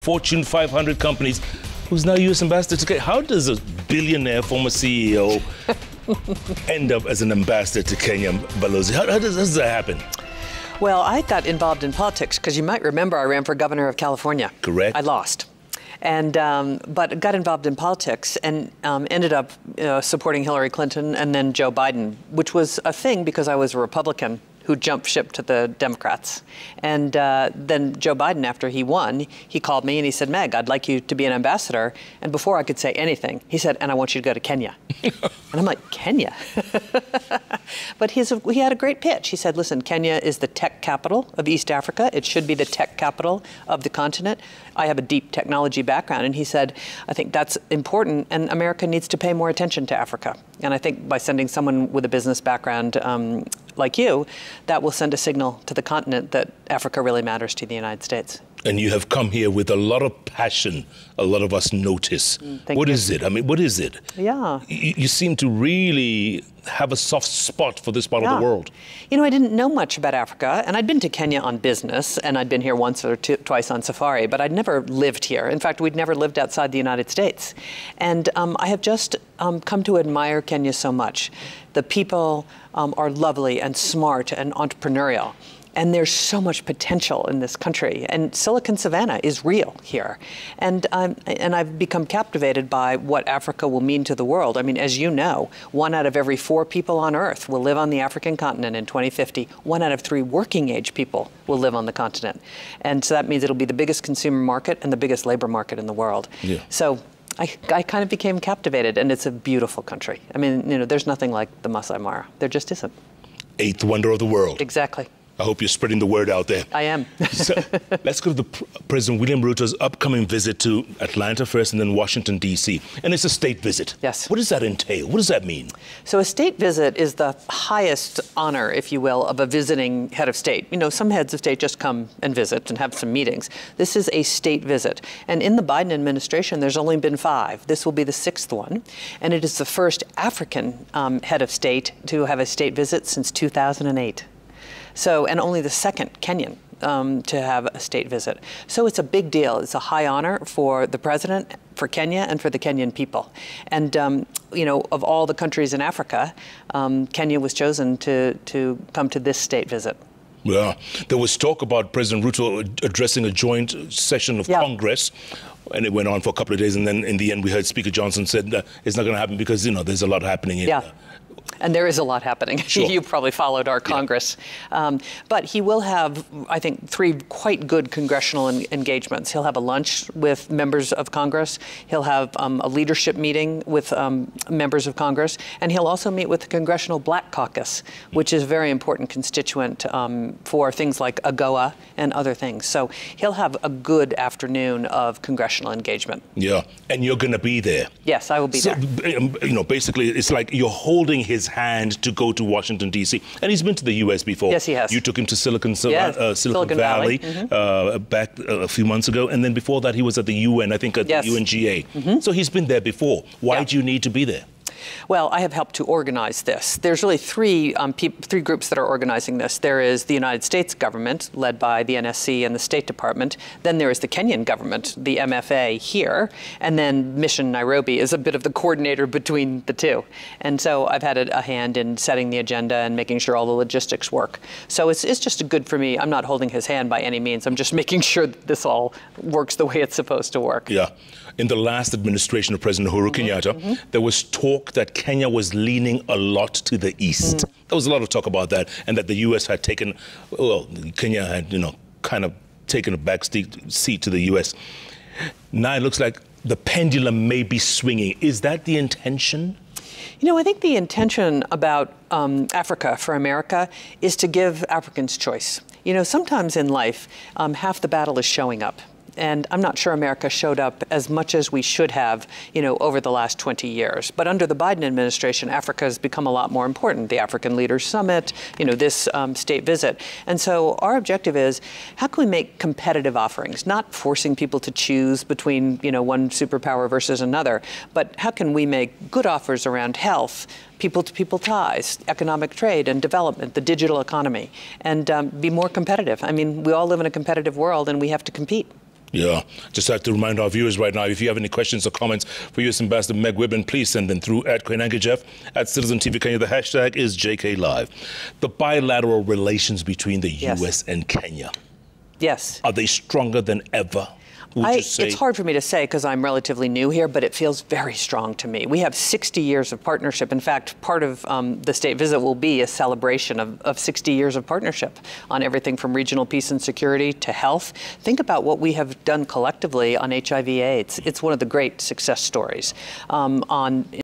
Fortune 500 companies, who's now U.S. ambassador to Kenya. How does a billionaire former CEO end up as an ambassador to Kenya, Balozi? How does that happen? Well, I got involved in politics because you might remember I ran for governor of California. Correct. I lost. And but got involved in politics and ended up supporting Hillary Clinton and then Joe Biden, which was a thing because I was a Republican who jumped ship to the Democrats. And then Joe Biden, after he won, he called me and he said, Meg, I'd like you to be an ambassador. And before I could say anything, he said, and I want you to go to Kenya. And I'm like, Kenya? But he had a great pitch. He said, listen, Kenya is the tech capital of East Africa. It should be the tech capital of the continent. I have a deep technology background. And he said, I think that's important, and America needs to pay more attention to Africa. And I think by sending someone with a business background like you, that will send a signal to the continent that Africa really matters to the United States. And you have come here with a lot of passion. A lot of us notice. What is it? I mean, what is it? Yeah. You seem to really have a soft spot for this part of the world. You know, I didn't know much about Africa, and I'd been to Kenya on business, and I'd been here once or twice on safari, but I'd never lived here. In fact, we'd never lived outside the United States. And I have just come to admire Kenya so much. The people are lovely and smart and entrepreneurial. And there's so much potential in this country. And Silicon Savannah is real here. And I've become captivated by what Africa will mean to the world. I mean, as you know, 1 out of every 4 people on Earth will live on the African continent in 2050. 1 out of 3 working age people will live on the continent. And so that means it'll be the biggest consumer market and the biggest labor market in the world. Yeah. So I kind of became captivated, and it's a beautiful country. I mean, you know, there's nothing like the Masai Mara. There just isn't. 8th wonder of the world. Exactly. I hope you're spreading the word out there. I am. So let's go to President William Ruto's upcoming visit to Atlanta first and then Washington, D.C. And it's a state visit. Yes. What does that entail? What does that mean? So a state visit is the highest honor, if you will, of a visiting head of state. You know, some heads of state just come and visit and have some meetings. This is a state visit. And in the Biden administration, there's only been 5. This will be the 6th one. And it is the first African head of state to have a state visit since 2008. So, and only the 2nd Kenyan to have a state visit. So it's a big deal. It's a high honor for the president, for Kenya, and for the Kenyan people. And, you know, of all the countries in Africa, Kenya was chosen to come to this state visit. Yeah, there was talk about President Ruto addressing a joint session of Congress, and it went on for a couple of days, and then in the end we heard Speaker Johnson said it's not going to happen because, you know, there's a lot happening in And there is a lot happening. Sure. You probably followed our Congress. But he will have, I think, 3 quite good congressional engagements. He'll have a lunch with members of Congress. He'll have a leadership meeting with members of Congress. And he'll also meet with the Congressional Black Caucus, which is a very important constituent for things like AGOA and other things. So he'll have a good afternoon of congressional engagement. Yeah, and you're going to be there. Yes, I will be there. You know, basically, it's like you're holding his hand to go to Washington, D.C. And he's been to the U.S. before. Yes, he has. You took him to Silicon Valley back a few months ago. And then before that, he was at the UN, I think at the UNGA. So he's been there before. Why do you need to be there? Well, I have helped to organize this. There's really 3 groups that are organizing this. There is the United States government, led by the NSC and the State Department. Then there is the Kenyan government, the MFA here. And then Mission Nairobi is a bit of the coordinator between the 2. And so I've had a hand in setting the agenda and making sure all the logistics work. So it's just good for me. I'm not holding his hand by any means. I'm just making sure that this all works the way it's supposed to work. Yeah. In the last administration of President Uhuru Kenyatta, there was talk that Kenya was leaning a lot to the east. There was a lot of talk about that, and that the U.S. had taken, well, Kenya had, you know, kind of taken a back seat to the U.S. Now it looks like the pendulum may be swinging. Is that the intention? You know, I think the intention about Africa for America is to give Africans choice. You know, sometimes in life, half the battle is showing up. And I'm not sure America showed up as much as we should have, you know, over the last 20 years. But under the Biden administration, Africa has become a lot more important. The African Leaders Summit, you know, this state visit. And so our objective is, how can we make competitive offerings, not forcing people to choose between, you know, one superpower versus another, but how can we make good offers around health, people-to-people ties, economic trade and development, the digital economy, and be more competitive. I mean, we all live in a competitive world, and we have to compete. Yeah, just have to remind our viewers right now, if you have any questions or comments for U.S. Ambassador Meg Whitman, please send them through at Koinange Jeff, at Citizen TV Kenya. The hashtag is JK Live. The bilateral relations between the U.S. and Kenya. Yes. Are they stronger than ever? It's hard for me to say because I'm relatively new here, but it feels very strong to me. We have 60 years of partnership. In fact, part of the state visit will be a celebration of 60 years of partnership on everything from regional peace and security to health. Think about what we have done collectively on HIV/AIDS. It's one of the great success stories. On